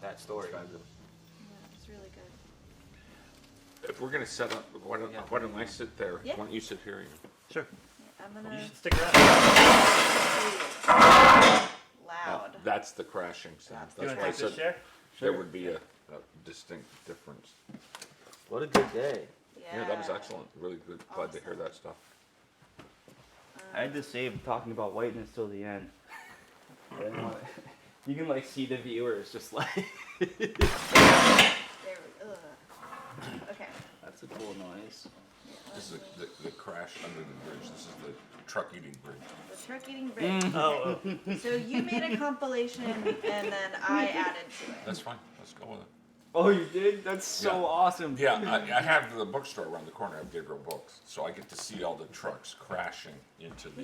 that story. Kind of. Yeah, it's really good. If we're gonna set up, why don't I sit there? Yeah. Why don't you sit here? Sure. I'm You gonna. should stick around. Loud. That's the crashing sound. You That's want why I to take this said chair? there would be a distinct difference. What a good day. Yeah, that was excellent. Really good. Glad to hear that stuff. I had to save talking about whiteness till the end. I didn't want to- you can like see the viewers just like. There we, okay. That's a cool noise. This is the crash under the bridge. This is the truck eating bridge. The truck eating bridge. Oh, So you made a compilation and then I added to it. That's fine. Let's go with it. Oh, you did? That's so Yeah. awesome. Yeah, I have the bookstore around the corner. I have Gabriel Books, so I get to see all the trucks crashing into the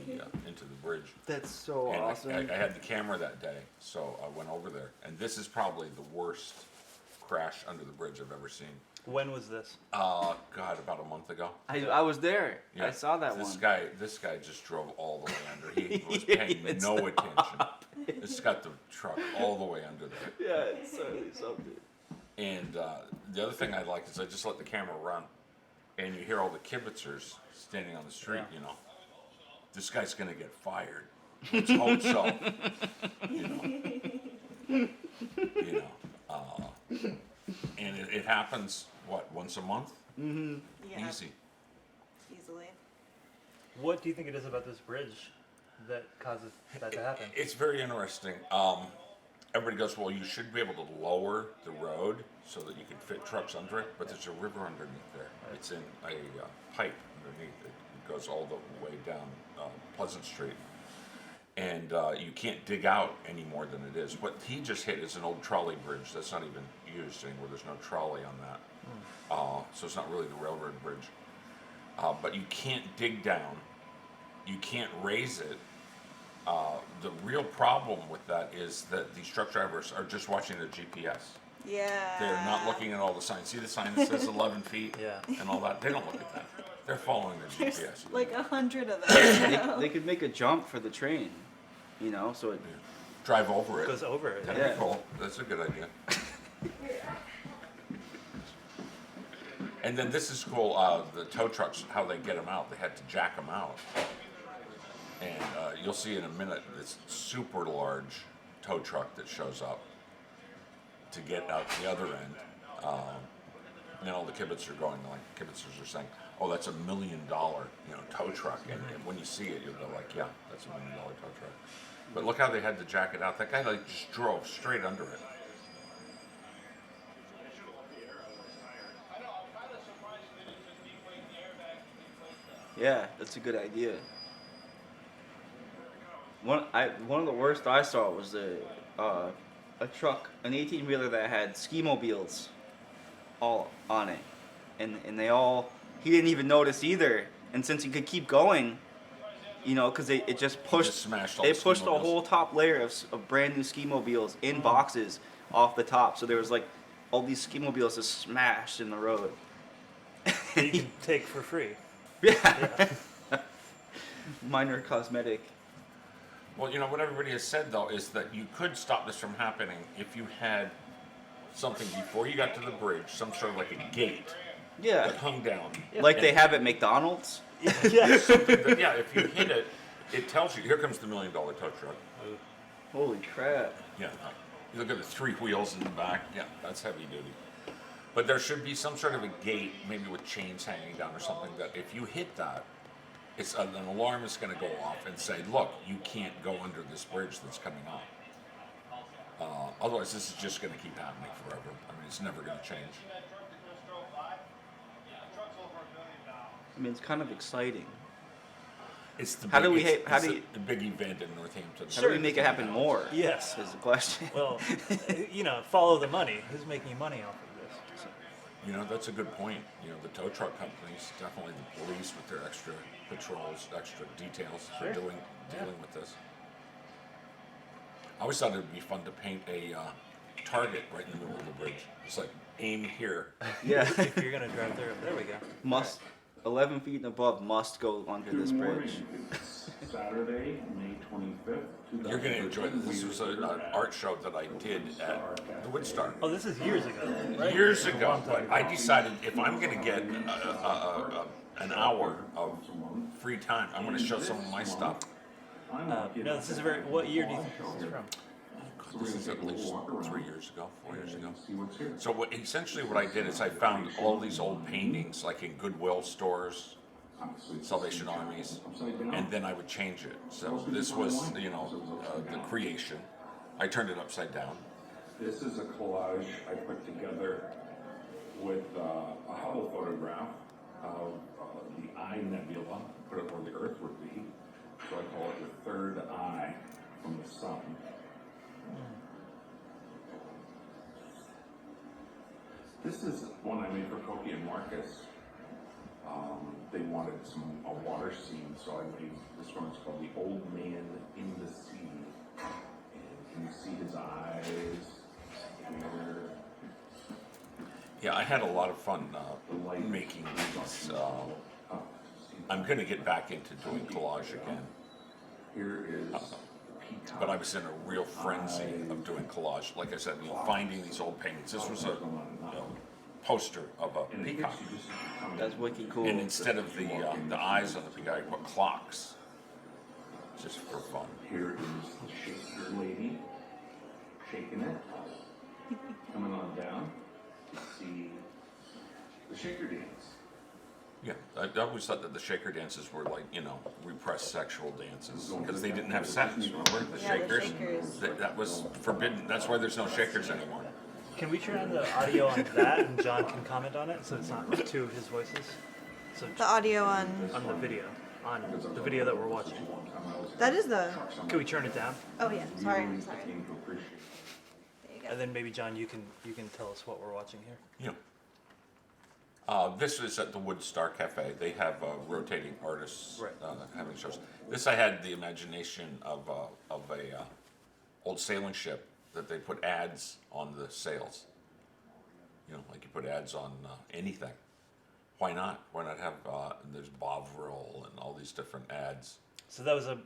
bridge. That's so And awesome. I had the camera that day, so I went over there. And this is probably the worst crash under the bridge I've ever seen. when was this? God, about a month ago. I was there. Yeah. I saw that this one. This guy just drove all the way under. He was Yeah, paying it's no attention. It's got the truck all the way under there. Yeah, it's certainly something. And the other thing I like is I just let the camera run, and you hear all the kibitzers standing on the street. Yeah. You know, this guy's gonna get fired. Let's hope so. You know, and it happens once a month? Yeah, Easy. easily. What do you think it is about this bridge that causes that to happen? It's very interesting. Everybody goes, well, you should be able to lower the road so that you can fit trucks under it, but there's a river underneath there. It's in a pipe underneath. It goes all the way down Pleasant Street. And you can't dig out any more than it is. What he just hit is an old trolley bridge that's not even used anymore. There's no trolley on that. So it's not really the railroad bridge. But you can't dig down. You can't raise it. The real problem with that is that these truck drivers are just watching their GPS. Yeah. They're not looking at all the signs. See the sign that says 11 feet Yeah. and all that? They don't look at that. They're following their GPS. Like 100 of them. They could make a jump for the train, you know, so it. Drive over it. Goes over it. That'd Yeah. be cool. That's a good idea. And then this is cool, the tow trucks, how they get them out. They had to jack them out. And you'll see in a minute this super large tow truck that shows up to get out the other end. And all the kibbutz are going, like, kibitzers are saying, oh, that's $1 million, tow truck. And when you see it, you'll go like, yeah, that's $1 million tow truck. But look how they had to jack it out. That guy like just drove straight under it. Yeah, that's a good idea. One of the worst I saw was a truck, an 18-wheeler that had ski mobiles all on it, and he didn't even notice either. And since he could keep going, because it just pushed, smashed all they the ski pushed a mobiles. whole top layer of brand new ski mobiles in boxes off the top. So there was like all these ski mobiles just smashed in the road. That you can take for free. Yeah. Minor cosmetic. Well, what everybody has said, though, is that you could stop this from happening if you had something before you got to the bridge, some sort of like a gate Yeah. that hung down. Like they And- have at McDonald's. Yeah. something that, yeah, if you hit it, it tells you, here comes the $1 million tow truck. Holy crap. Yeah. You look at the 3 wheels in the back. Yeah, that's heavy duty. But there should be some sort of a gate, maybe with chains hanging down or something, that if you hit that, it's an alarm is going to go off and say, look, you can't go under this bridge that's coming on. Otherwise, this is just going to keep happening forever. I mean, it's never going to change. I mean, it's kind of exciting. It's the How do big, we it's- how it's do you- the big event in Northampton. How do we make it happen more? Yes. Is the question. Well, follow the money. Who's making money off of this? That's a good point. The tow truck companies, definitely the police with their extra patrols, extra details for Sure. dealing with this. I always thought it would be fun to paint a target right in the middle of the bridge. It's like, aim here. Yeah. If you're gonna drive through, there we go. Must 11 feet and above must go under this bridge. Saturday, May 25th. You're going to enjoy this. This was an art show that I did at the Woodstar. Oh, this is years ago, right? Years ago, but I decided if I'm going to get an hour of free time, I'm going to show some of my stuff. No, this is very. What year do you think this is from? This is at least 3 years ago, 4 years ago. So essentially what I did is I found all these old paintings, like in Goodwill stores, Salvation Armies, and then I would change it. So this was, the creation. I turned it upside down. This is a collage I put together with a Hubble photograph of the Eye Nebula, put it where the Earth would be. So I call it the third eye from the sun. This is one I made for Koki and Marcus. They wanted a water scene, so I made this one. It's called The Old Man in the Sea. And can you see his eyes here? Yeah, I had a lot of fun making these. I'm going to get back into doing collage again. Here is the peacock. But I was in a real frenzy of doing collage. Like I said, finding these old paintings. This was a poster of a peacock. That's wicked cool. And instead of the eyes on the peacock, I put clocks. Just for fun. Here is the Shaker lady, shaking it, coming on down. See the Shaker dance. Yeah, I always thought that the shaker dances were like, repressed sexual dances because they didn't have sex. Remember the Yeah, the shakers? shakers. That was forbidden. That's why there's no shakers anymore. Can we turn on the audio on that, and John can comment on it, so it's not two of his voices? So The audio on. on the video that we're watching. That is the. Can we turn it down? Oh yeah. Sorry. I'm sorry. Came to appreciate. There you go. And then maybe John, you can tell us what we're watching here. Yeah. This is at the Woodstar Cafe. They have rotating artists Right. having shows. This I had the imagination of a old sailing ship that they put ads on the sails. Like you put ads on anything. Why not? Why not have? There's Bovril and all these different ads. So that was a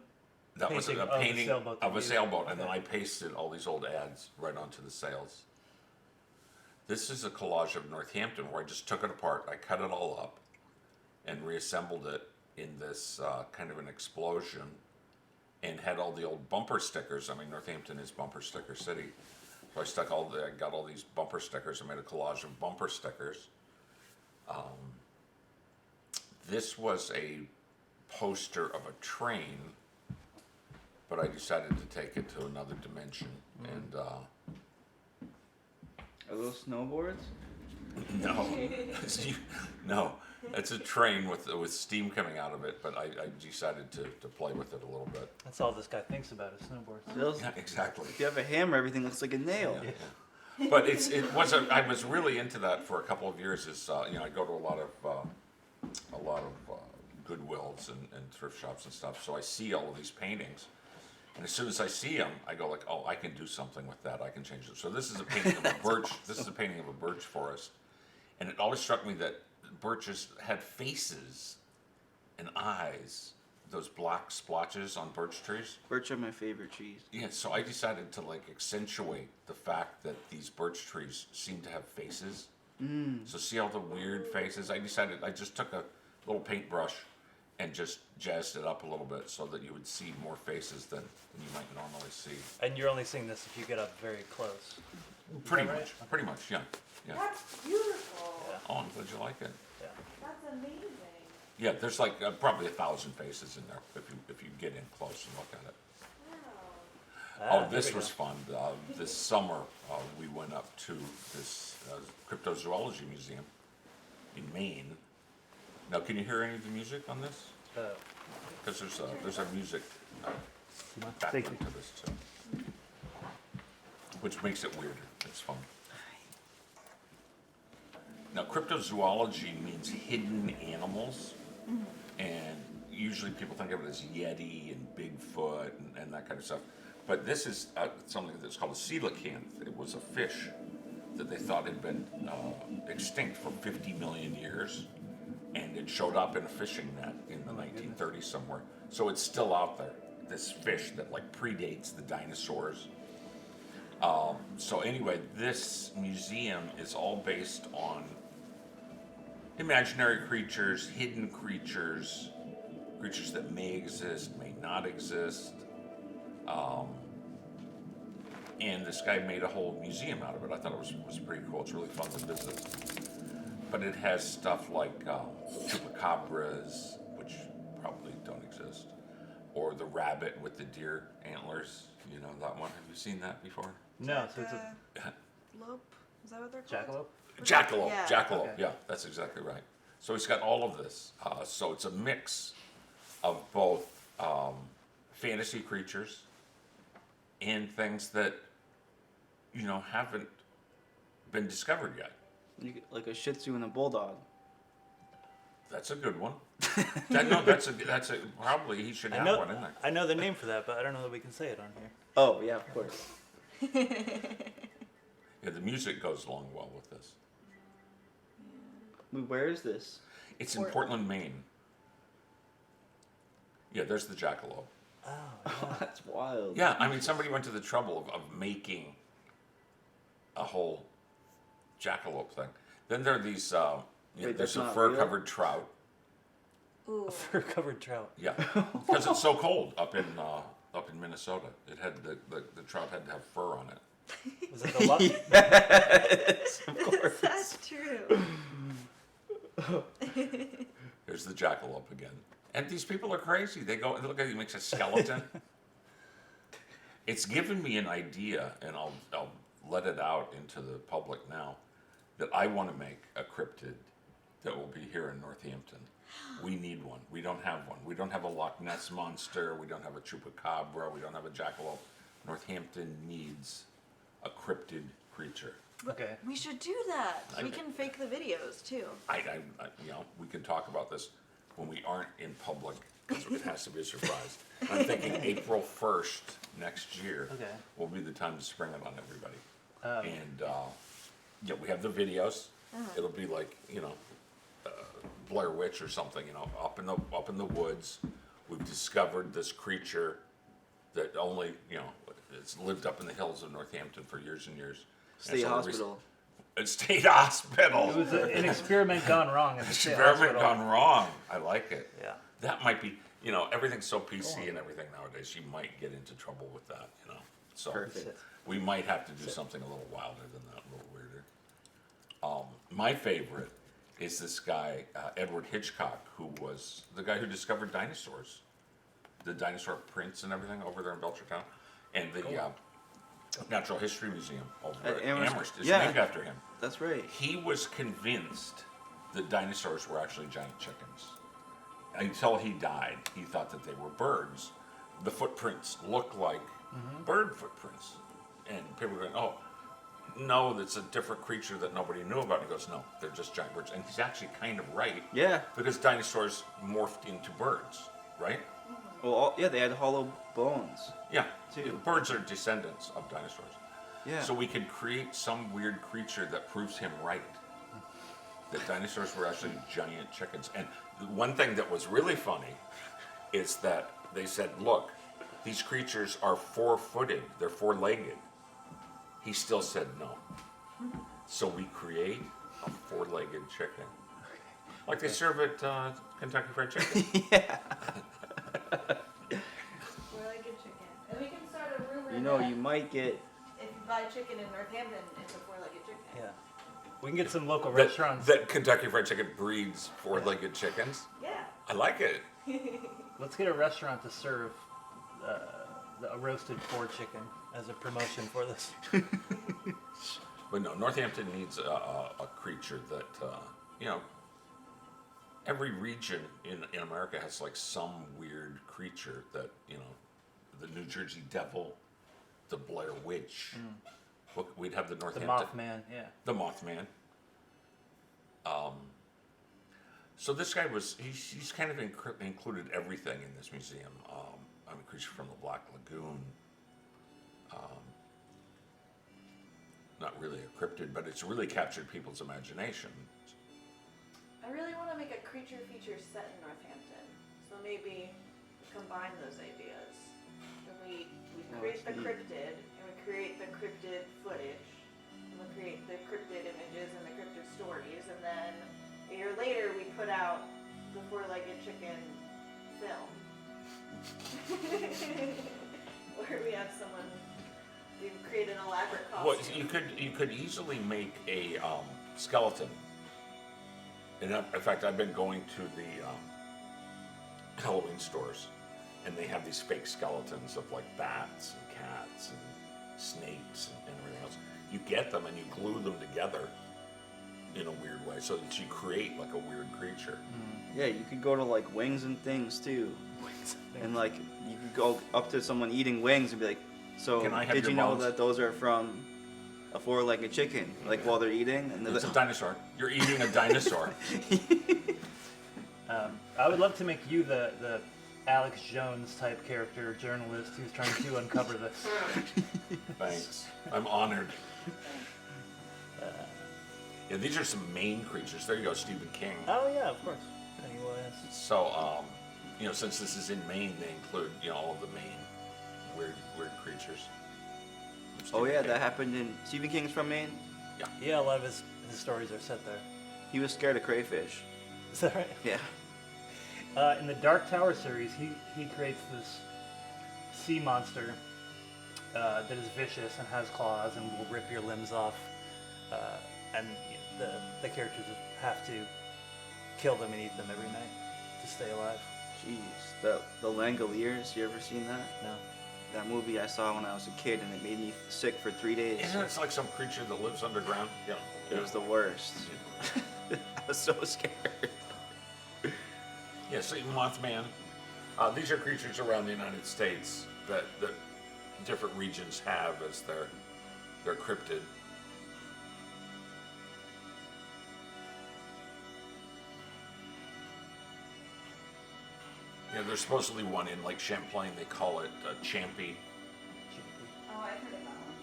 That was painting a of a painting sailboat that of a you- sailboat, and then okay. I pasted all these old ads right onto the sails. This is a collage of Northampton where I just took it apart, I cut it all up, and reassembled it in this kind of an explosion, and had all the old bumper stickers. I mean, Northampton is bumper sticker city, so I got all these bumper stickers. I made a collage of bumper stickers. This was a poster of a train, but I decided to take it to another dimension, and Are those snowboards? no, no, it's a train with steam coming out of it. But I decided to play with it a little bit. That's all this guy thinks about is snowboards. Those, Yeah, exactly. if you have a hammer, everything looks like a nail. Yeah. But I was really into that for a couple of years. I go to a lot of Goodwills and thrift shops and stuff. So I see all of these paintings, and as soon as I see them, I go like, oh, I can do something with that. I can change it. So this is a painting of a birch. This is a painting of a birch forest, and it always struck me that birches had faces and eyes. Those black splotches on birch trees. Birch are my favorite trees. Yeah, so I decided to accentuate the fact that these birch trees seem to have faces. So see all the weird faces? I just took a little paintbrush and just jazzed it up a little bit so that you would see more faces than you might normally see. And you're only seeing this if you get up very close. Pretty that much, yeah. That's beautiful. Yeah. Oh, I'm glad you like it. Yeah. That's amazing. Yeah, there's probably 1,000 faces in there if you get in close and look at it. Wow. Oh, There this we was go. fun. This summer, we went up to this cryptozoology museum in Maine. Now, can you hear any of the music on this? Because there's a music Thank background you. to this too, which makes it weirder. It's fun. Now, cryptozoology means hidden animals, and usually people think of it as Yeti and Bigfoot and that kind of stuff. But this is something that's called a coelacanth. It was a fish that they thought had been extinct for 50 million years. and it showed up in a fishing net in the 1930s somewhere. So it's still out there. This fish that like predates the dinosaurs. So anyway, this museum is all based on imaginary creatures, hidden creatures, creatures that may exist, may not exist. And this guy made a whole museum out of it. I thought it was pretty cool. It's really fun to visit. But it has stuff like chupacabras, which probably don't exist, or the rabbit with the deer antlers. You know that one? Have you seen that before? No, so it's a Lope? Is that what they're called? jackalope. Jackalope, Yeah. jackalope. Okay. Yeah, that's exactly right. So he's got all of this. So it's a mix of both fantasy creatures and things that haven't been discovered yet. Like a Shih Tzu and a Bulldog. That's a good one. That's a probably he should I have know, one in there. I know the name for that, but I don't know that we can say it on here. Oh yeah, of course. Yeah, the music goes along well with this. Where is this? It's in Portland, Maine. Yeah, there's the jackalope. Oh, Oh, that's wild. Yeah, I mean, somebody went to the trouble of making a whole jackalope thing. Then there are these, Wait, there's that's a not fur-covered trout. Ooh. a fur-covered trout. Yeah, because it's so cold up in Minnesota. It had the trout had to have fur on it. Was it the luck? Yes, of course. That's true. There's the jackalope again. And these people are crazy. They go, look at he makes a skeleton. It's given me an idea, and I'll let it out into the public now, that I want to make a cryptid that will be here in Northampton. We need one. We don't have one. We don't have a Loch Ness monster. We don't have a chupacabra. We don't have a jackalope. Northampton needs a cryptid creature. Okay. We should do that. We Okay. can fake the videos too. I we can talk about this when we aren't in public because it has to be a surprise. I'm thinking April 1st next year Okay. will be the time to spring it on everybody. Um, And we have the videos. It'll be like Blair Witch or something. Up in the woods, we've discovered this creature that only it's lived up in the hills of Northampton for years and years. And State so hospital. It's State Hospital. It was an experiment gone wrong. In the state Experiment hospital. gone wrong. I like it. Yeah. That might be, everything's so PC and everything nowadays. You might get into trouble with that, So Perfect. we might have to do something a little wilder than that, a little weirder. My favorite is this guy, Edward Hitchcock, who was the guy who discovered dinosaurs, the dinosaur prints and everything over there in Belchertown, and the Natural History Museum over At at Amherst. Amherst is Yeah. named after him. That's right. He was convinced that dinosaurs were actually giant chickens. Until he died, he thought that they were birds. The footprints look like bird footprints. And people were going, oh, no, that's a different creature that nobody knew about. And he goes, no, they're just giant birds. And he's actually kind of right. Yeah. Because dinosaurs morphed into birds, right? Well, they had hollow bones. Yeah. Too. Birds are descendants of dinosaurs. Yeah. So we could create some weird creature that proves him right. That dinosaurs were actually giant chickens. And the one thing that was really funny is that they said, look, these creatures are four-footed. They're four-legged. He still said no. So we create a four-legged chicken. Like they serve at Kentucky Fried Chicken. Yeah. Four-legged chicken. And we can start a rumor that You might get. if you buy chicken in Northampton, it's a four-legged chicken. Yeah. We can get some local that, restaurants. that Kentucky Fried Chicken breeds four-legged chickens. Yeah. I like it. Let's get a restaurant to serve a roasted four chicken as a promotion for this. But no, Northampton needs a creature that, every region in America has like some weird creature that, the New Jersey Devil, the Blair Witch. We'd have the The Northampton. Mothman, yeah. The Mothman. So this guy he's kind of included everything in this museum. Creature from the Black Lagoon. Not really a cryptid, but it's really captured people's imagination. I really want to make a creature feature set in Northampton. So maybe we combine those ideas. And we create the that's neat. cryptid, and we create the cryptid footage, and we create the cryptid images and the cryptid stories, and then a year later we put out the four-legged chicken film. Where we have someone create an elaborate Well, costume. you could easily make a skeleton. And in fact, I've been going to the Halloween stores, and they have these fake skeletons of like bats and cats and snakes and everything else. You get them and you glue them together in a weird way, so that you create like a weird creature. Yeah, you could go to like Wings and Things too, and like you could go up to someone eating wings and be like, "So Can I have did your you know bones?" that those are from a four-legged chicken?" Like while they're eating, and they're It's a like, dinosaur. You're eating a dinosaur. I would love to make you the Alex Jones type character journalist who's trying to uncover this. Thanks. I'm honored. Yeah, these are some Maine creatures. There you go, Stephen King. Oh yeah, of course. Pennywise. So, since this is in Maine, they include, all of the Maine weird creatures. "Oh Stephen yeah, King. that happened in Stephen King's from Maine. Yeah, a lot of his stories are set there. He was scared of crayfish." Is that right? Yeah. In the Dark Tower series, he creates this sea monster that is vicious and has claws and will rip your limbs off. And the characters have to kill them and eat them every night to stay alive. Jeez, the Langoliers. You ever seen that? No. That movie I saw when I was a kid, and it made me sick for 3 days. Isn't it like some creature that lives underground? Yeah. It was the worst. I was so scared. Yeah, so Mothman. These are creatures around the United States that different regions have as their cryptid. Yeah, there's supposedly one in Lake Champlain. They call it Champy. Oh, I've heard of that one.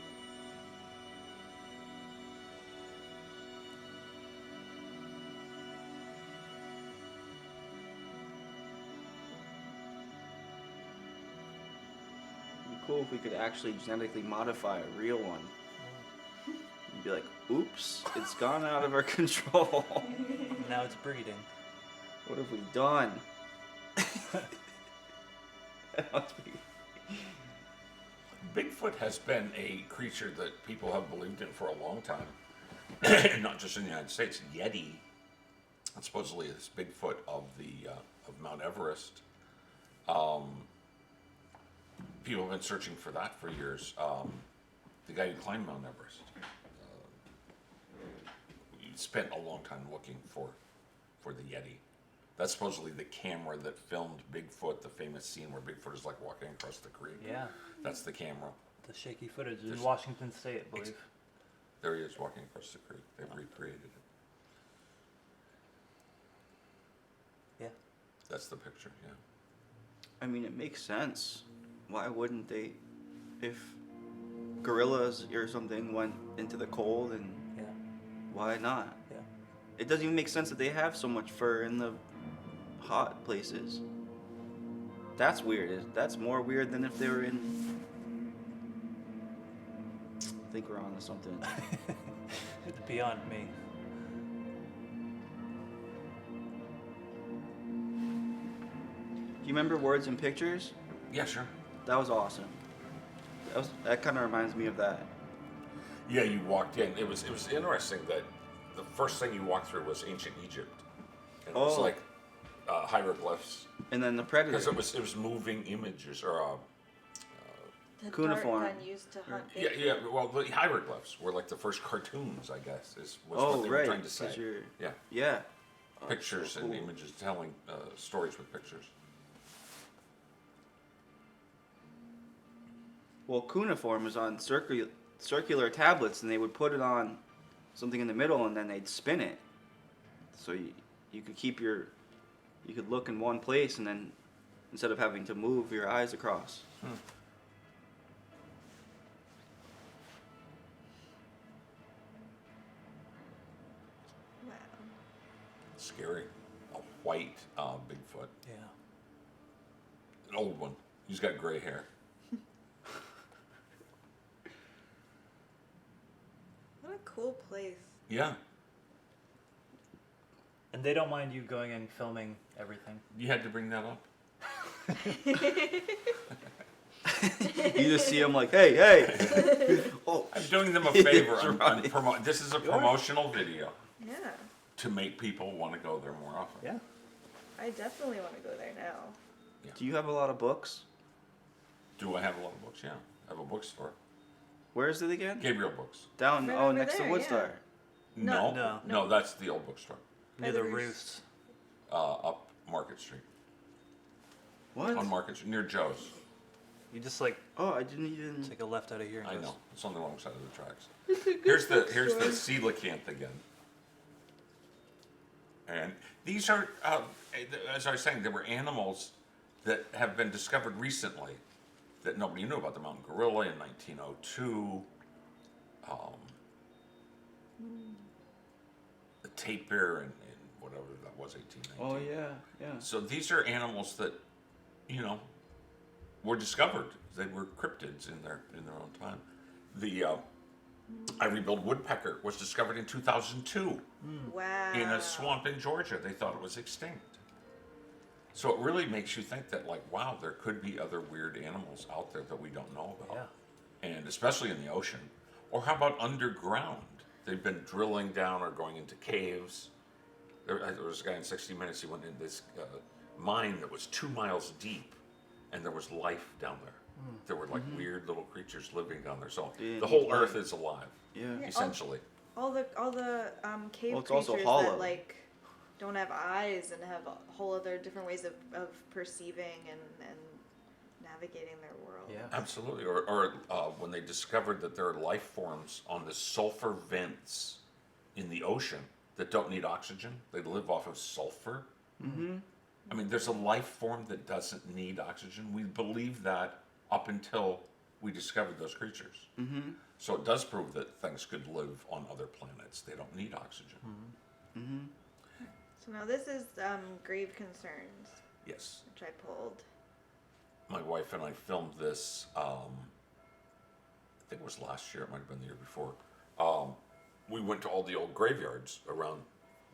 It'd be cool if we could actually genetically modify a real one. You'd be like, "Oops, it's gone out of our control. Now it's breeding. What have we done?" That must be. Bigfoot has been a creature that people have believed in for a long time, not just in the United States. Yeti, supposedly this Bigfoot of of Mount Everest. People have been searching for that for years. The guy who climbed Mount Everest he spent a long time looking for the Yeti. That's supposedly the camera that filmed Bigfoot, the famous scene where Bigfoot is like walking across the creek. Yeah. That's the camera. The shaky footage in There's- Washington State, I believe. There he is walking across the creek. They've recreated it. Yeah. That's the picture, yeah. I mean, it makes sense. Why wouldn't they? If gorillas or something went into the cold, and Yeah. why not? Yeah. It doesn't even make sense that they have so much fur in the hot places. That's weird. That's more weird than if they were in. I think we're on to something. It's beyond me. Do you remember Words and Pictures? Yeah, sure. That was awesome. That kind of reminds me of that. Yeah, you walked in. It was interesting that the first thing you walked through was ancient Egypt. And it was Oh. like hieroglyphs. And then the Predator. Because it was moving images or The Cuneiform. dart gun used to hunt yeah, Bigfoot. well, the hieroglyphs were like the first cartoons, I guess, was Oh, what they were right, trying to say. 'cause you're- Yeah, Yeah. Oh, pictures so and cool. images, telling stories with pictures. Well, cuneiform was on circular tablets, and they would put it on something in the middle, and then they'd spin it. So you could keep you could look in one place, and then instead of having to move your eyes across. Wow. Scary. A white Bigfoot. Yeah. An old one. He's got gray hair. What a cool place. Yeah. And they don't mind you going and filming everything. You had to bring that up. You just see him like, hey, hey. Oh, I'm doing them a favor. It's I'm running. this is a promotional video Yeah, to make people want to go there more often. Yeah. I definitely want to go there now. Do you have a lot of books? Do I have a lot of books? Yeah. I have a bookstore. Where is it again? Gabriel Books. Down, Right oh, over next there, to Woodstar. yeah. No, No, no, that's the old bookstore. Near By the the roosts. Up Market Street. What? On Market Street, near Joe's. You just like Oh, I didn't even. take a left out of here. And I goes- know. It's on the wrong side of the tracks. Here's the coelacanth again. And these are, as I was saying, there were animals that have been discovered recently that nobody knew about. The mountain gorilla in 1902. The tapir in whatever that was, 1819. Oh, yeah, yeah. So these are animals that, were discovered. They were cryptids in their own time. The ivory-billed woodpecker was discovered in 2002 Wow. in a swamp in Georgia. They thought it was extinct. So it really makes you think that, like, wow, there could be other weird animals out there that we don't know about. Yeah. And especially in the ocean. Or how about underground? They've been drilling down or going into caves. There was a guy in 60 Minutes, he went in this mine that was 2 miles deep, and there was life down there. There were like weird little creatures living down there. So Yeah, the whole like- Earth is alive, Yeah. Yeah. essentially. All the cave Well, it's also creatures hollow. that like don't have eyes and have a whole other different ways of perceiving and navigating their world. Yeah. Absolutely. Or when they discovered that there are life forms on the sulfur vents in the ocean that don't need oxygen, they live off of sulfur. Mm-hmm. I mean, there's a life form that doesn't need oxygen. We believed that up until we discovered those creatures. Mm-hmm. So it does prove that things could live on other planets. They don't need oxygen. Mm-hmm. So now this is grave concerns, Yes. which I pulled. My wife and I filmed this, I think it was last year, it might have been the year before. We went to all the old graveyards around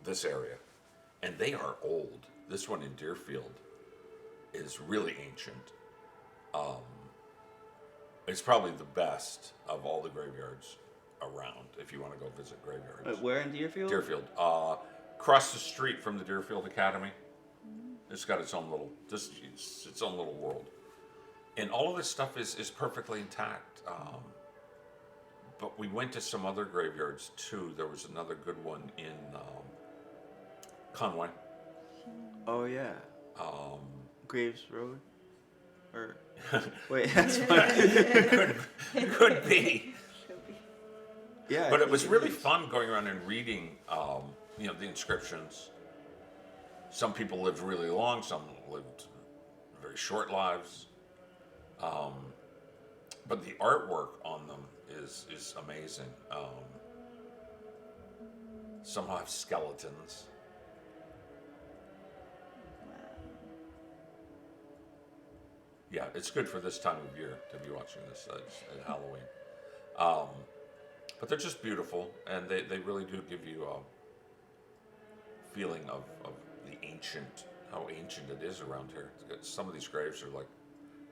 this area, and they are old. This one in Deerfield is really ancient. It's probably the best of all the graveyards around if you want to go visit graveyards. Where in Deerfield? Deerfield. Across the street from the Deerfield Academy. It's got its own little, its own little world. And all of this stuff is perfectly intact. But we went to some other graveyards too. There was another good one in Conway. Oh, yeah. Um, Graves Road? Or. Wait, that's what. could be. Should be. Yeah. But it was really fun going around and reading, the inscriptions. Some people lived really long, some lived very short lives. But the artwork on them is amazing. Some have skeletons. Yeah, it's good for this time of year to be watching this at Halloween. But they're just beautiful, and they really do give you a feeling of the ancient, how ancient it is around here. Some of these graves are like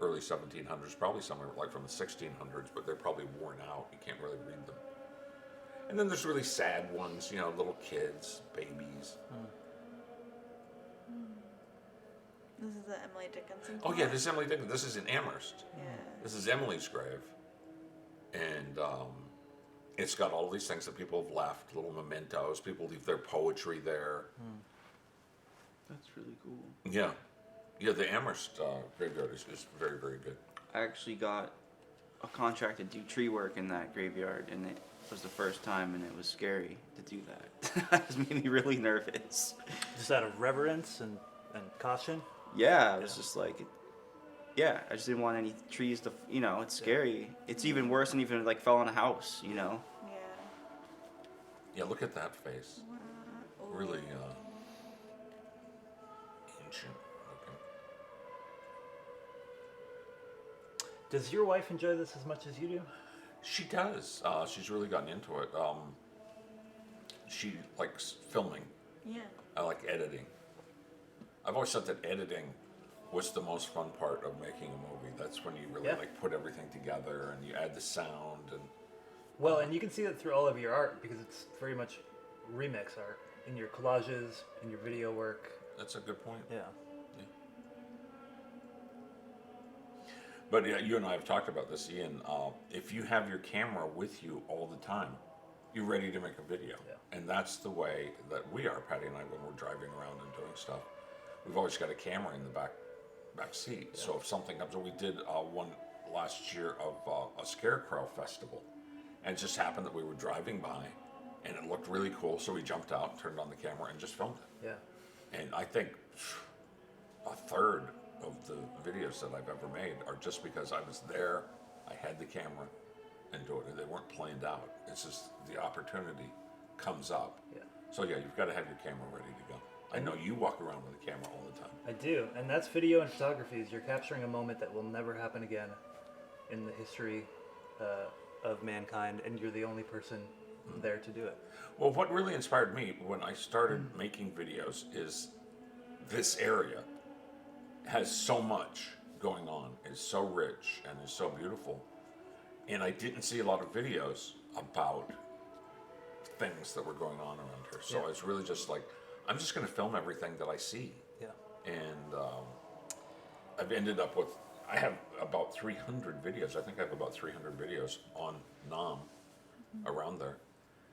early 1700s, probably some are like from the 1600s, but they're probably worn out. You can't really read them. And then there's really sad ones, little kids, babies. This is the Emily Dickinson. Oh yeah, this is Emily Dickinson. This is in Amherst. Yeah. This is Emily's grave. And it's got all these things that people have left, little mementos. People leave their poetry there. That's really cool. Yeah. Yeah, the Amherst graveyard is very, very good. I actually got a contract to do tree work in that graveyard, and it was the first time, and it was scary to do that. It made me really nervous. Just out of reverence and caution. Yeah, I was just like, yeah, I just didn't want any trees to, it's scary. It's even worse than even like fell on a house, Yeah. Yeah, look at that face. Wow. Really, ancient looking. Does your wife enjoy this as much as you do? She does. She's really gotten into it. She likes filming. Yeah. I like editing. I've always thought that editing was the most fun part of making a movie. That's when you really Yeah. like put everything together and you add the sound and Well, and you can see that through all of your art because it's very much remix art in your collages, in your video work. that's a good point. Yeah. But yeah, you and I have talked about this, Ian. If you have your camera with you all the time, you're ready to make a video. Yeah. And that's the way that we are, Patty and I, when we're driving around and doing stuff. We've always got a camera in the back seat. Yeah. So if something comes, we did one last year of a scarecrow festival, and it just happened that we were driving by, and it looked really cool. So we jumped out, turned on the camera, and just filmed it. Yeah. And I think a third of the videos that I've ever made are just because I was there, I had the camera, and do it. They weren't planned out. It's just the opportunity comes up. Yeah. So yeah, you've got to have your camera ready to go. I know you walk around with a camera all the time. I do, and that's video and photography. Is you're capturing a moment that will never happen again in the history of mankind, and you're the only person there to do it. Well, what really inspired me when I started making videos is this area has so much going on, is so rich and is so beautiful. And I didn't see a lot of videos about things that were going on around here. So Yeah. I was really just like, I'm just going to film everything that I see. Yeah. And I've ended up with, I have about 300 videos. I think I have about 300 videos on NOM around there.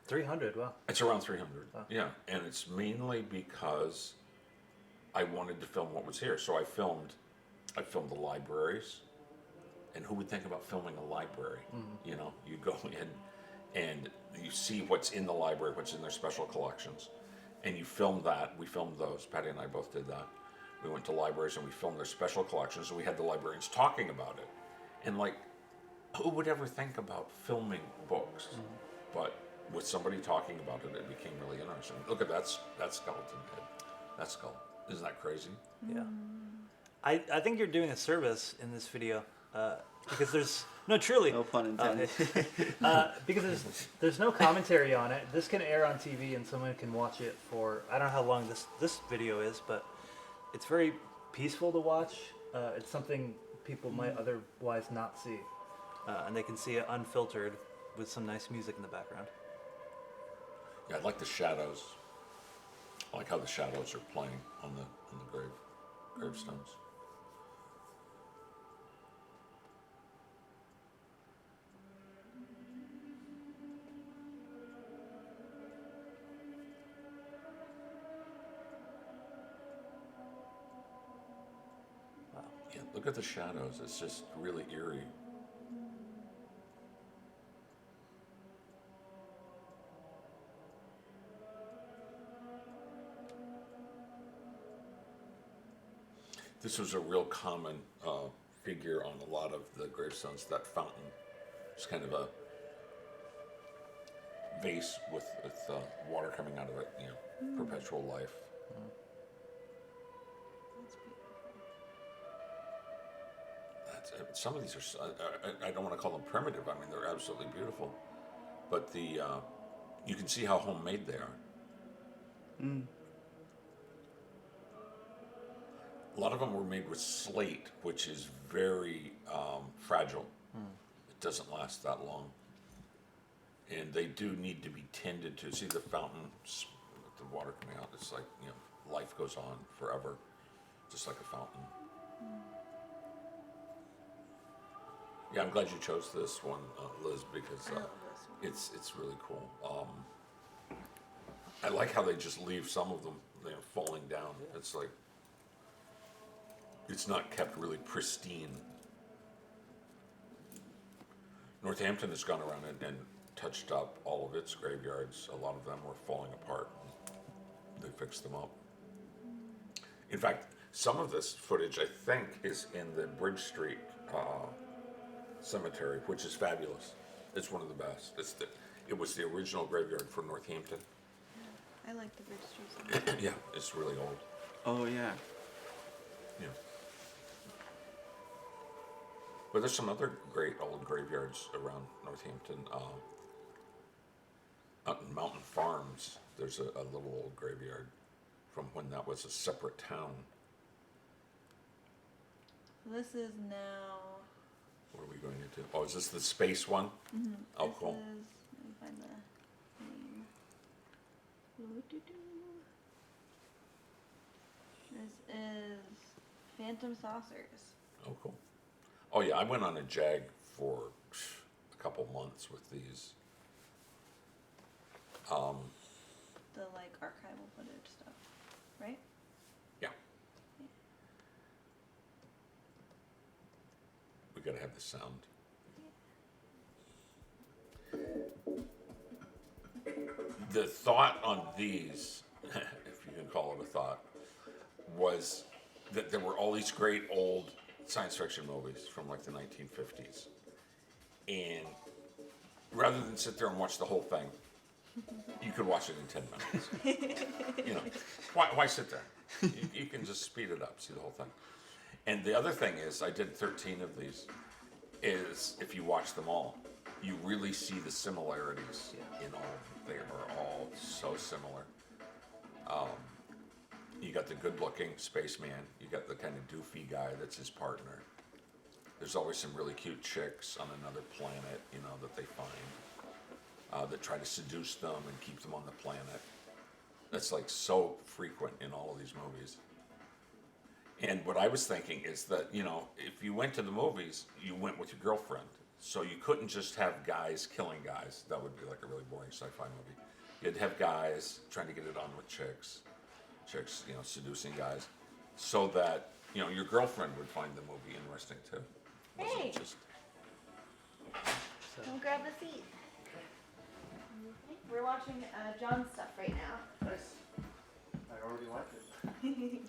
300. Wow. It's around 300. Wow. Yeah, and it's mainly because I wanted to film what was here. So I filmed the libraries. And who would think about filming a library? You know, you go in and you see what's in the library, what's in their special collections. And you film that. We filmed those. Patty and I both did that. We went to libraries and we filmed their special collections. And we had the librarians talking about it. And like, who would ever think about filming books? But with somebody talking about it, it became really interesting. Look at that skeleton head. That skull. Isn't that crazy? Yeah. I think you're doing a service in this video because there's no truly No pun intended. because there's no commentary on it. This can air on TV and someone can watch it for I don't know how long this video is, but it's very peaceful to watch. It's something people might otherwise not see, and they can see it unfiltered with some nice music in the background. Yeah, I like the shadows. I like how the shadows are playing on the gravestones. Wow. Yeah, look at the shadows. It's just really eerie. This was a real common figure on a lot of the gravestones. That fountain. It's kind of a vase with water coming out of it. You know, perpetual life. Some of these are. I don't want to call them primitive. I mean, they're absolutely beautiful. But you can see how homemade they are. A lot of them were made with slate, which is very fragile. It doesn't last that long. And they do need to be tended to. See the fountain with the water coming out? It's like, you know, life goes on forever, just like a fountain. Yeah, I'm glad you chose this one, Liz, because I love this one. it's really cool. I like how they just leave some of them, you know, falling down. It's like, it's not kept really pristine. Northampton has gone around and touched up all of its graveyards. A lot of them were falling apart. They fixed them up. In fact, some of this footage, I think, is in the Bridge Street cemetery, which is fabulous. It's one of the best. It was the original graveyard for Northampton. I like the Bridge Street. Yeah, it's really old. Oh yeah. Yeah. But there's some other great old graveyards around Northampton. Out in Mountain Farms, there's a little old graveyard from when that was a separate town. This is now. What are we going into? Oh, is this the space one? Mm-hmm. Oh, This cool. is, let me find the name. Doo-doo-doo. This is Phantom Saucers. Oh, cool. Oh, yeah, I went on a jag for a couple months with these. The like archival footage stuff, right? Yeah. We gotta have the sound. The thought on these, if you can call it a thought, was that there were all these great old science fiction movies from like the 1950s. And rather than sit there and watch the whole thing, you could watch it in 10 minutes. You know, why sit there? You can just speed it up, see the whole thing. And the other thing is, I did 13 of these, is if you watch them all, you really see the similarities in all of them. They are all so similar. You got the good-looking spaceman. You got the kind of doofy guy that's his partner. There's always some really cute chicks on another planet, you know, that they find, that try to seduce them and keep them on the planet. That's like so frequent in all of these movies. And what I was thinking is that, you know, if you went to the movies, you went with your girlfriend. So you couldn't just have guys killing guys. That would be like a really boring sci-fi movie. You'd have guys trying to get it on with chicks, you know, seducing guys, so that, you know, your girlfriend would find the movie interesting too. Wasn't Hey. just Come grab the seat. We're watching John's stuff right now. Nice. I already like it.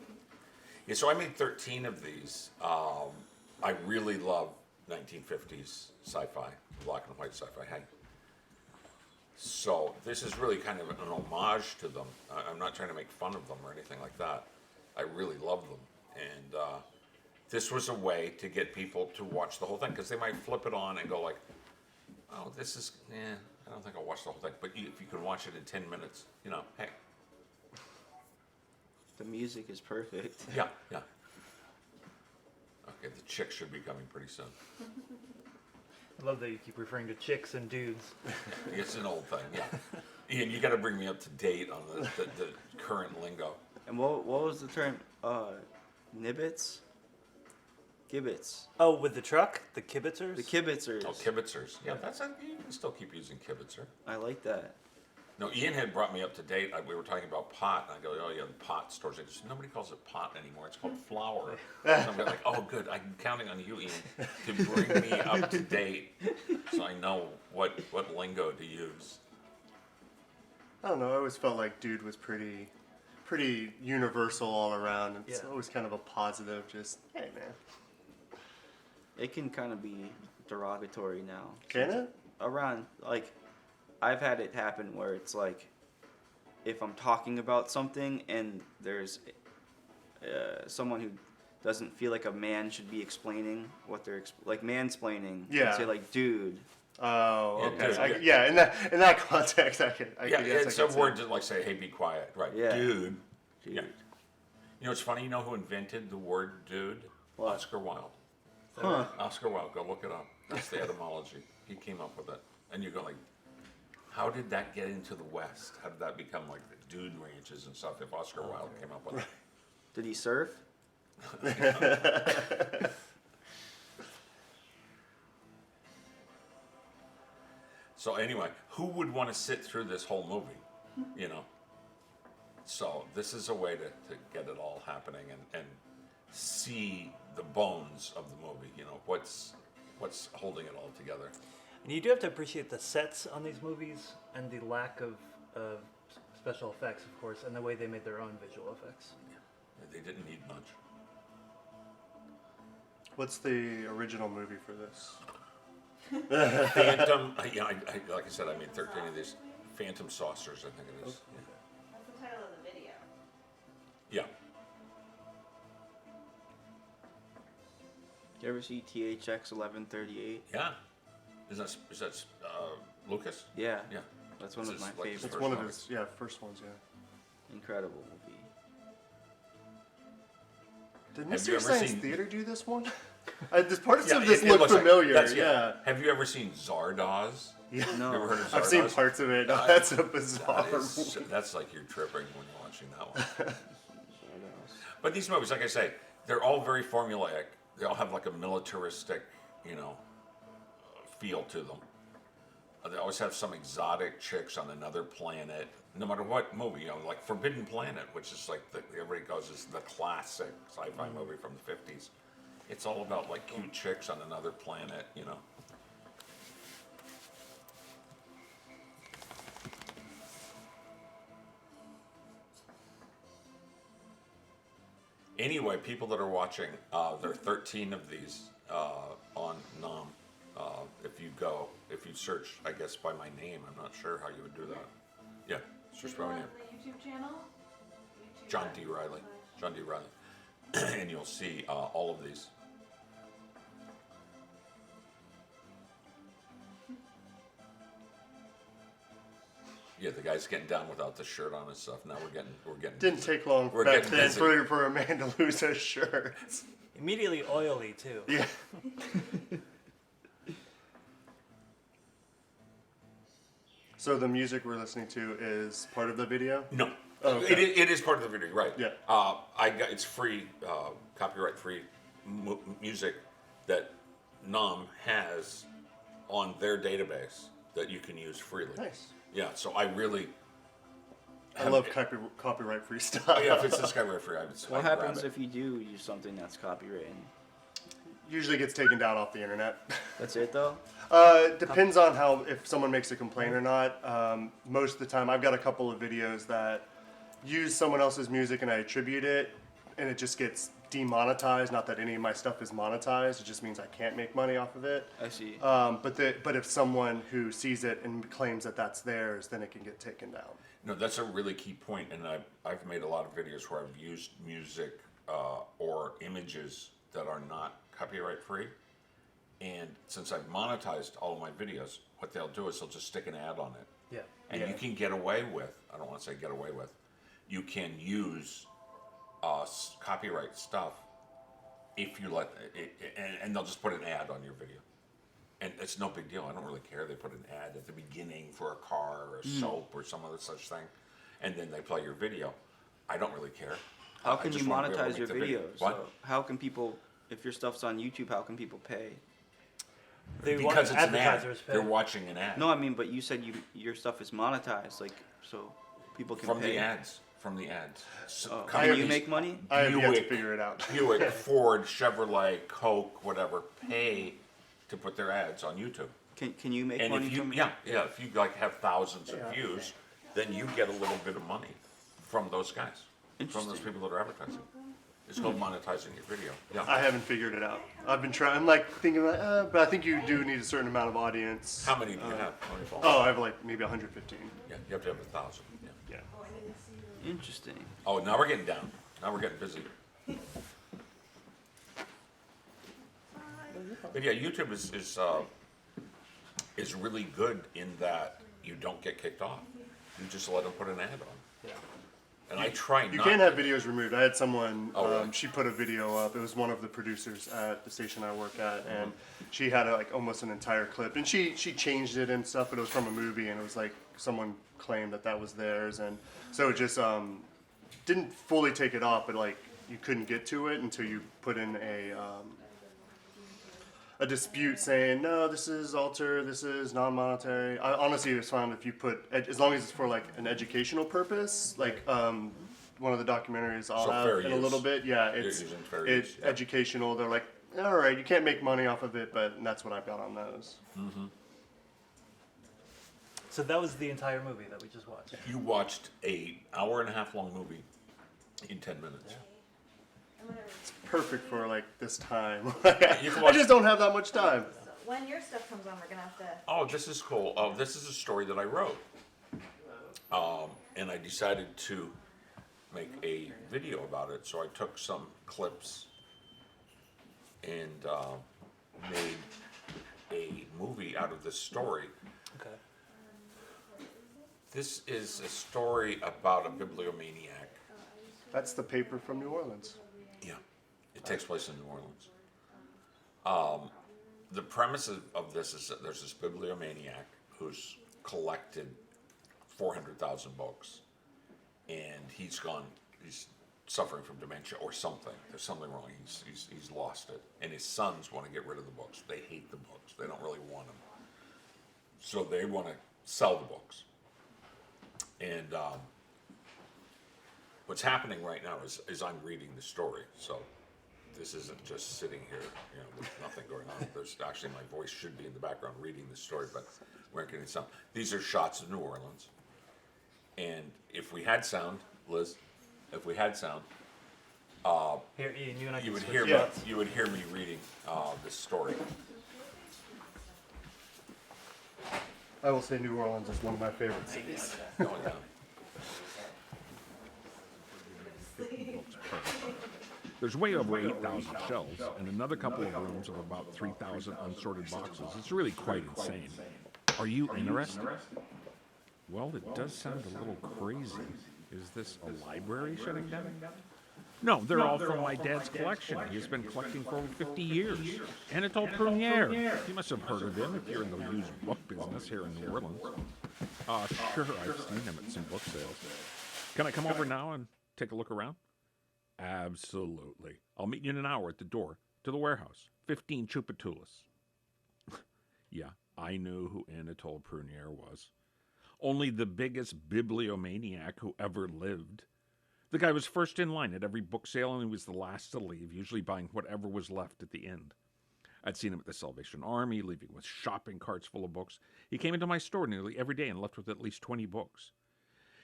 Yeah, so I made 13 of these. I really love 1950s sci-fi, black and white sci-fi. Hey. So this is really kind of an homage to them. I'm not trying to make fun of them or anything like that. I really love them. And this was a way to get people to watch the whole thing, because they might flip it on and go like, oh, this is, I don't think I'll watch the whole thing. But if you can watch it in 10 minutes, you know, hey. The music is perfect. Yeah. Okay, the chick should be coming pretty soon. I love that you keep referring to chicks and dudes. It's an old thing, yeah. Ian, you got to bring me up to date on the current lingo. And what was the term? Nibbits? Gibbets. Oh, with the truck? The kibitzers? The kibitzers. Oh, kibitzers. Yeah, you can still keep using kibitzer. I like that. No, Ian had brought me up to date. We were talking about pot, and I go, oh yeah, the pot stores. Like, nobody calls it pot anymore. It's called flour. So I'm like, oh good, I'm counting on you, Ian, to bring me up to date, so I know what lingo to use. I don't know. I always felt like dude was pretty universal all around. It's Yeah. always kind of a positive, just, hey man. It can kind of be derogatory now. Can it? Around, like, I've had it happen where it's like, if I'm talking about something and there's someone who doesn't feel like a man should be explaining what they're like mansplaining. Yeah. And say like, dude. Oh, Yeah, okay. dude. Yeah, in that context, I could. Yeah, guess it's I a could word say. to like say, hey, be quiet, right? Yeah. Dude. Dude. Yeah. You know, it's funny. You know who invented the word dude? What? Oscar Wilde. Huh. Oscar Wilde, go look it up. That's the etymology. He came up with it. And you go like, how did that get into the West? How did that become like the dude ranches and stuff if Oscar Wilde came up with it? Did he surf? So anyway, who would want to sit through this whole movie? You know? So this is a way to get it all happening and see the bones of the movie, you know, what's holding it all together. And you do have to appreciate the sets on these movies and the lack of special effects, of course, and the way they made their own visual effects. They didn't need much. What's the original movie for this? Phantom, like I said, I made 13 of these. Phantom Saucers, I think it is. That's the title of the video. Yeah. You ever see THX 1138? Yeah. Is that Lucas? Yeah. Yeah. That's one This of is my like his favorites. It's first one of movie. his first ones. Yeah. Incredible movie. Did Have you Mystery ever Science seen- Theater do this one? There's parts Yeah, of this it look looks like- familiar. that's- yeah. Have you ever seen Zardoz? Yeah. No. You ever heard of Zardoz? I've seen parts of it. That's a bizarre movie. That's like you're tripping when you're watching that one. But these movies, like I say, they're all very formulaic. They all have like a militaristic, feel to them. They always have some exotic chicks on another planet. No matter what movie, like Forbidden Planet, which is like everybody goes is the classic sci-fi movie from the 50s. It's all about like cute chicks on another planet, Anyway, people that are watching, there are 13 of these on NOM. If you search, I guess by my name, I'm not sure how you would do that. Yeah, it's just People my on name. the YouTube channel? John D. Riley. John D. Riley. And you'll see all of these. Yeah, the guy's getting down without the shirt on and stuff. Now we're getting. Didn't take long We're back getting then busy. for a man to lose his shirt. Immediately oily too. Yeah. So the music we're listening to is part of the video? No. Oh, okay. It is part of the video, right? Yeah. It's free, copyright free music that NOM has on their database that you can use freely. Nice. Yeah. So I really. I love copyright free stuff. Oh, yeah, if it's this copyright free, What happens if you do use something that's copywritten? Usually gets taken down off the internet. That's it though? Depends on if someone makes a complaint or not. Most of the time, I've got a couple of videos that use someone else's music and I attribute it, and it just gets demonetized. Not that any of my stuff is monetized; it just means I can't make money off of it. I see. But if someone who sees it and claims that that's theirs, then it can get taken down. No, that's a really key point, and I've made a lot of videos where I've used music or images that are not copyright free, and since I've monetized all of my videos, what they'll do is they'll just stick an ad on it, Yeah. and Yeah. you can get away with, I don't want to say get away with, you can use copyright stuff if you let it, and they'll just put an ad on your video. And it's no big deal. I don't really care. They put an ad at the beginning for a car or a soap or some other such thing, and then they play your video. I don't really care. How I can you just wanna be able to monetize make your the video. videos? What? So how can people, if your stuff's on YouTube, how can people pay? Because it's an ad. advertisers pay. They're watching an ad. No, I mean, but you said your stuff is monetized, like, so people can From pay. the ads. From the ads. So Oh, can companies- you make money? I have yet to Buick. figure it out. Buick, Ford, Chevrolet, Coke, whatever, pay to put their ads on YouTube. Can you make And money if you, from if you like have thousands of views, then you get a little bit of money from those guys, from those Interesting. people that are advertising. It's called monetizing your video. Yeah. I haven't figured it out. I've been trying. I'm like thinking, but I think you do need a certain amount of audience. How many do you have? How many followers? Oh, I have like maybe 115. Yeah, you have to have 1,000. Yeah. Yeah. Interesting. Oh, now we're getting down. Now we're getting busy. But yeah, YouTube is really good in that you don't get kicked off. You just let them put an ad on. Yeah. And I try You not. can have videos removed. I had someone, Oh, really? she put a video up. It was one of the producers at the station I work at, and she had like almost an entire clip. And she changed it and stuff, but it was from a movie, and it was like someone claimed that was theirs, and so it just didn't fully take it off, but like you couldn't get to it until you put in a dispute saying, no, this is altered, this is non-monetary. I honestly just found if you put, as long as it's for like an educational purpose, like one of the documentaries I'll So fair have in a use. little bit, yeah, You're it's using fair use, yeah. educational. They're like, all right, you can't make money off of it, but that's what I've got on those. So that was the entire movie that we just watched. You watched an hour-and-a-half long movie in 10 minutes. Perfect for like this time. You can I watch- just don't have that much time. When your stuff comes on, we're gonna have to. Oh, this is cool. This is a story that I wrote. And I decided to make a video about it. So I took some clips and made a movie out of this story. Okay. This is a story about a bibliomaniac. That's the paper from New Orleans. Yeah, it takes place in New Orleans. The premise of this is that there's this bibliomaniac who's collected 400,000 books, and he's suffering from dementia or something. There's something wrong. He's lost it, and his sons want to get rid of the books. They hate the books. They don't really want them, so they want to sell the books. And what's happening right now is I'm reading the story, so this isn't just sitting here, with nothing going on. There's actually, my voice should be in the background reading the story, but we're getting sound. These are shots of New Orleans, and if we had sound, Liz, Here, Ian, you and I can you would switch hear spots. me. You would hear me reading this story. I will say New Orleans is one of my favorite cities. Oh, yeah. There's way over 8,000 shelves and another couple of rooms of about 3,000 unsorted boxes. It's really quite insane. Are you interested? Well, it does sound a little crazy. Is this a library shutting down? No, they're all from my dad's collection. He's been collecting for over 50 years. Anatole Prunier. You must have heard of him if you're in the used book business here in New Orleans. Sure, I've seen him at some book sales. Can I come over now and take a look around? Absolutely. I'll meet you in an hour at the door to the warehouse. 15 Chupatulas. Yeah, I knew who Anatole Prunier was. Only the biggest bibliomaniac who ever lived. The guy was first in line at every book sale, and he was the last to leave, usually buying whatever was left at the end. I'd seen him at the Salvation Army, leaving with shopping carts full of books. He came into my store nearly every day and left with at least 20 books.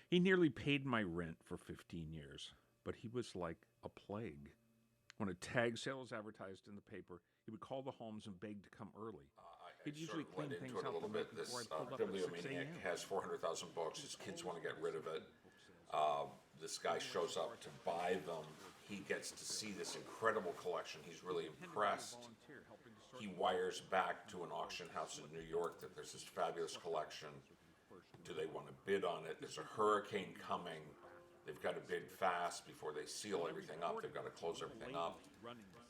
He nearly paid my rent for 15 years, but he was like a plague. When a tag sale was advertised in the paper, he would call the homes and beg to come early. He'd usually clean Went things into it a out little the bit. night This before I pulled up at 6 bibliomaniac a.m. has 400,000 books. His kids want to get rid of it. This guy shows up to buy them. He gets to see this incredible collection. He's really impressed. He wires back to an auction house in New York that there's this fabulous collection. Do they want to bid on it? There's a hurricane coming. They've got to bid fast before they seal everything up. They've got to close everything up.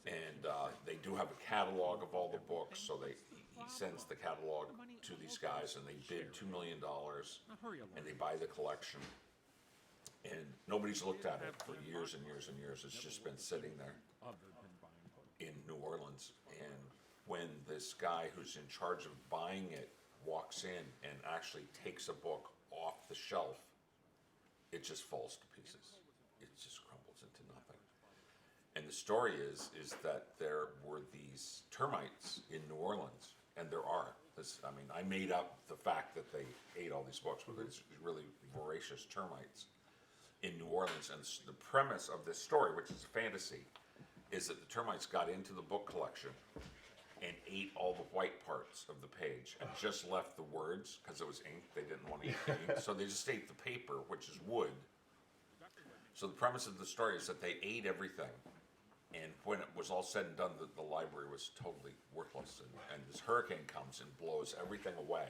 And they do have a catalog of all the books, so he sends the catalog to these guys, and they bid $2 million, and they buy the collection. And nobody's looked at it for years and years and years. It's just been sitting there in New Orleans. And when this guy who's in charge of buying it walks in and actually takes a book off the shelf, it just falls to pieces. It just crumbles into nothing. And the story is that there were these termites in New Orleans, and there are. I made up the fact that they ate all these books, but it's really voracious termites in New Orleans. And the premise of this story, which is a fantasy, is that the termites got into the book collection and ate all the white parts of the page and just left the words, because it was ink. They didn't want to eat the ink, so they just ate the paper, which is wood. So the premise of the story is that they ate everything, and when it was all said and done, the library was totally worthless. And this hurricane comes and blows everything away.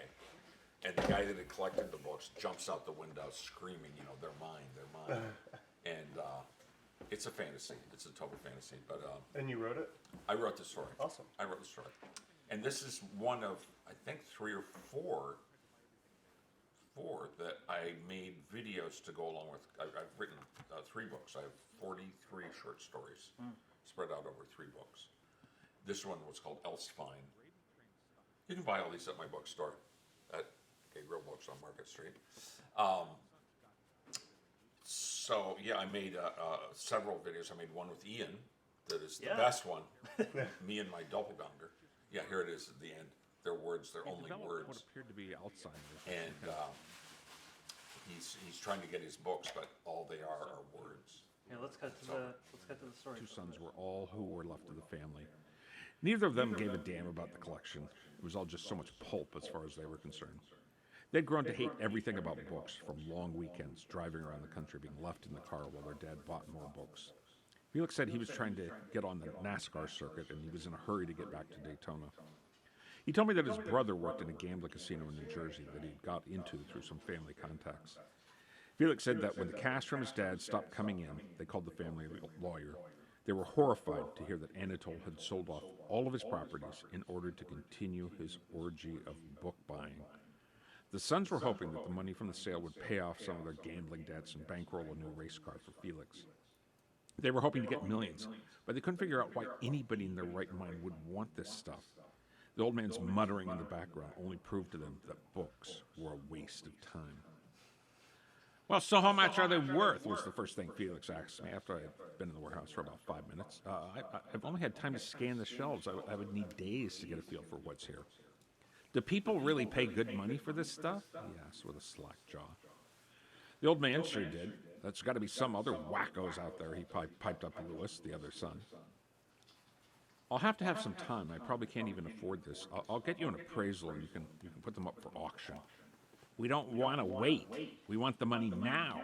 And the guy that had collected the books jumps out the window screaming, they're mine, they're mine. And it's a fantasy. It's a total fantasy. But And you wrote it? I wrote the story. Awesome. I wrote the story. And this is one of, I think, 3 or 4 that I made videos to go along with. I've written 3 books. I have 43 short stories spread out over 3 books. This one was called Else Fine. You can buy all these at my bookstore at Gabriel Books on Market Street. So yeah, I made several videos. I made one with Ian, that is the best one. Me and my doppelganger. Yeah, here it is at the end. They're words. They're only What words. appeared to be Alzheimer's. And he's trying to get his books, but all they are words. Yeah, let's cut to the story. 2 sons were all who were left of the family. Neither of them gave a damn about the collection. It was all just so much pulp as far as they were concerned. They'd grown to hate everything about books, from long weekends, driving around the country, being left in the car while their dad bought more books. Felix said he was trying to get on the NASCAR circuit and he was in a hurry to get back to Daytona. He told me that his brother worked in a gambling casino in New Jersey that he got into through some family contacts. Felix said that when the cash from his dad stopped coming in, they called the family lawyer. They were horrified to hear that Anatole had sold off all of his properties in order to continue his orgy of book buying. The sons were hoping that the money from the sale would pay off some of their gambling debts and bankroll a new race car for Felix. They were hoping to get millions, but they couldn't figure out why anybody in their right mind would want this stuff. The old man's muttering in the background only proved to them that books were a waste of time. Well, so how much are they worth, was the first thing Felix asked me after I had been in the warehouse for about 5 minutes. I've only had time to scan the shelves. I would need days to get a feel for what's here. Do people really pay good money for this stuff? He asked with a slack jaw. The old man sure did. There's got to be some other wackos out there, he piped up to Louis, the other son. I'll have to have some time. I probably can't even afford this. I'll get you an appraisal and you can put them up for auction. We don't want to wait. We want the money now.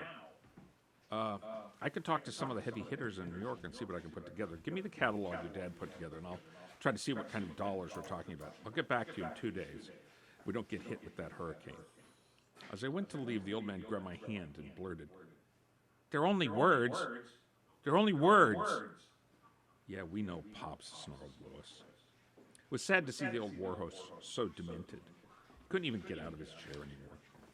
I could talk to some of the heavy hitters in New York and see what I can put together. Give me the catalog your dad put together, and I'll try to see what kind of dollars we're talking about. I'll get back to you in 2 days. We don't get hit with that hurricane. As I went to leave, the old man grabbed my hand and blurted, "They're only words. They're only words." "Yeah, we know, Pops," snarled Louis. It was sad to see the old warhorse so demented. Couldn't even get out of his chair anymore.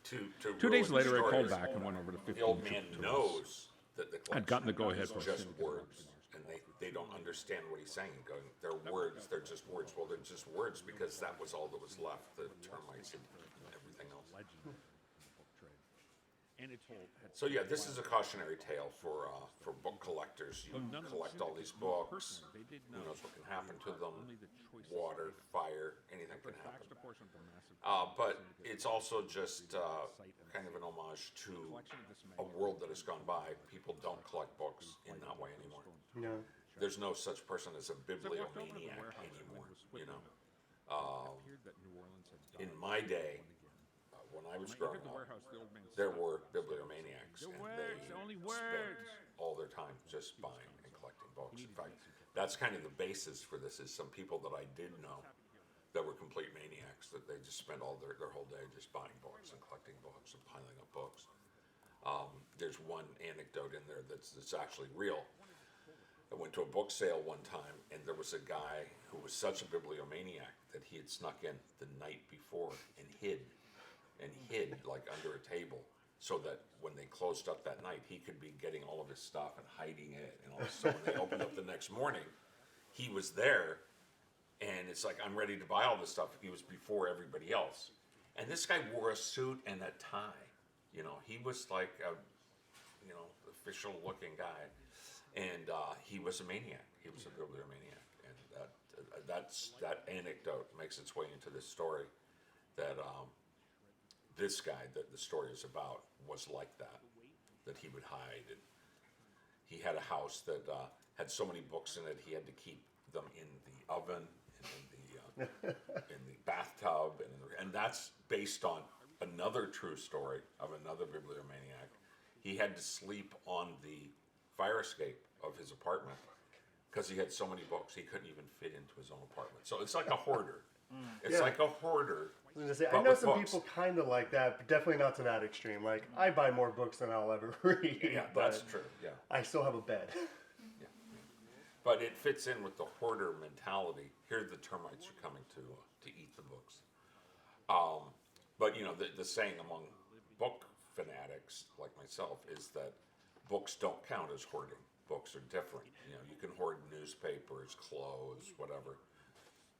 2 days later, I called back and went over to 15 The old man Tours. knows that the I'd gotten the go-ahead is for just a words, and they don't understand what he's saying. Going, they're words, they're just words. Well, they're just words because that was all that was left, the termites and everything else. So yeah, this is a cautionary tale for book collectors. You collect all these books. Who knows what can happen to them? Water, fire, anything can happen. But it's also just kind of an homage to a world that has gone by. People don't collect books in that way anymore. No. There's no such person as a bibliomaniac anymore. You know, in my day, when I was growing up, there were bibliomaniacs, and they spent all their time just buying and collecting books. In fact, that's kind of the basis for this, is some people that I did know that were complete maniacs, that they just spent all their whole day just buying books and collecting books and piling up books. There's one anecdote in there that's actually real. I went to a book sale one time, and there was a guy who was such a bibliomaniac that he had snuck in the night before and hid like under a table, so that when they closed up that night, he could be getting all of his stuff and hiding it. And all of a sudden, when they opened up the next morning, he was there, and it's like, I'm ready to buy all this stuff. He was before everybody else, and this guy wore a suit and a tie. You know, he was like a, official-looking guy, and he was a maniac. He was a bibliomaniac, and that anecdote makes its way into this story. That this guy that the story is about was like that he would hide. And he had a house that had so many books in it, he had to keep them in the oven and in the bathtub, and that's based on another true story of another bibliomaniac. He had to sleep on the fire escape of his apartment because he had so many books he couldn't even fit into his own apartment. So it's like a hoarder. It's like a hoarder. I was gonna say, I but know with some books. people kind of like that, but definitely not to that extreme. Like, I buy more books than I'll ever read. Yeah, but that's true. Yeah. I still have a bed. Yeah. But it fits in with the hoarder mentality. Here the termites are coming to eat the books. But the saying among book fanatics like myself is that books don't count as hoarding. Books are different. You can hoard newspapers, clothes, whatever.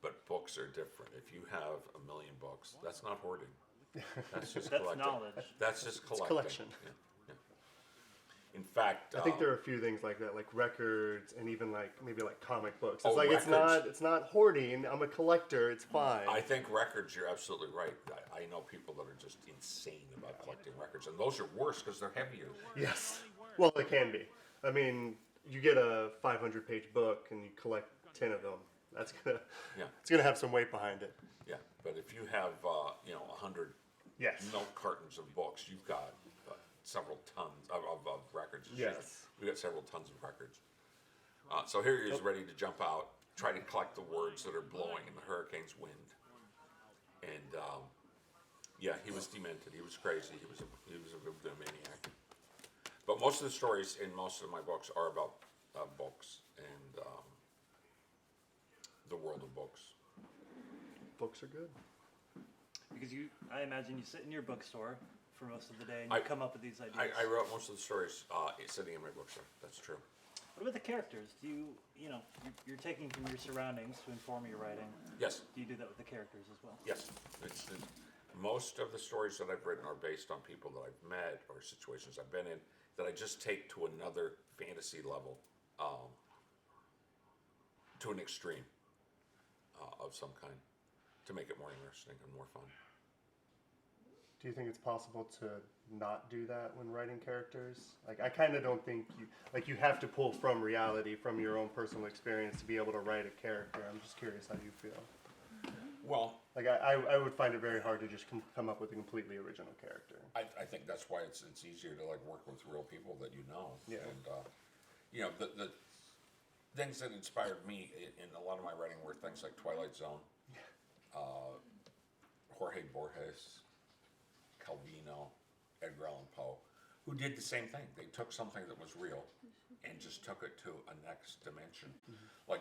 But books are different. If you have 1 million books, that's not hoarding. That's just That's collecting. knowledge. That's just collecting. collection. Yeah. In fact, I think there are a few things like that, like records and even maybe comic books. It's Oh, like records. it's not hoarding. I'm a collector. It's fine. I think records, you're absolutely right. I know people that are just insane about collecting records, and those are worse because they're heavier. Yes. Well, they can be. I mean, you get a 500-page book and you collect 10 of them. That's Yeah. it's gonna have some weight behind it. Yeah, but if you have 100 Yes. milk cartons of books, you've got several tons of records. Yes. We've got several tons of records. So here he is ready to jump out, try to collect the words that are blowing in the hurricane's wind. And yeah, he was demented. He was crazy. He was a maniac. But most of the stories in most of my books are about books and the world of books. Books are good. Because I imagine you sit in your bookstore for most of the day and you come up with these ideas. I wrote most of the stories sitting in my bookstore. That's true. What about the characters? Do you're taking from your surroundings to inform your writing? Yes. Do you do that with the characters as well? Yes. Most of the stories that I've written are based on people that I've met or situations I've been in that I just take to another fantasy level, to an extreme of some kind, to make it more interesting and more fun. Do you think it's possible to not do that when writing characters? Like, I kind of don't think you have to pull from reality, from your own personal experience to be able to write a character. I'm just curious how you feel. Well, Like, I would find it very hard to just come up with a completely original character. I think that's why it's easier to like work with real people that you know. Yeah. And the things that inspired me in a lot of my writing were things like Twilight Zone, Jorge Borges, Calvino, Edgar Allan Poe, who did the same thing. They took something that was real and just took it to a next dimension. Like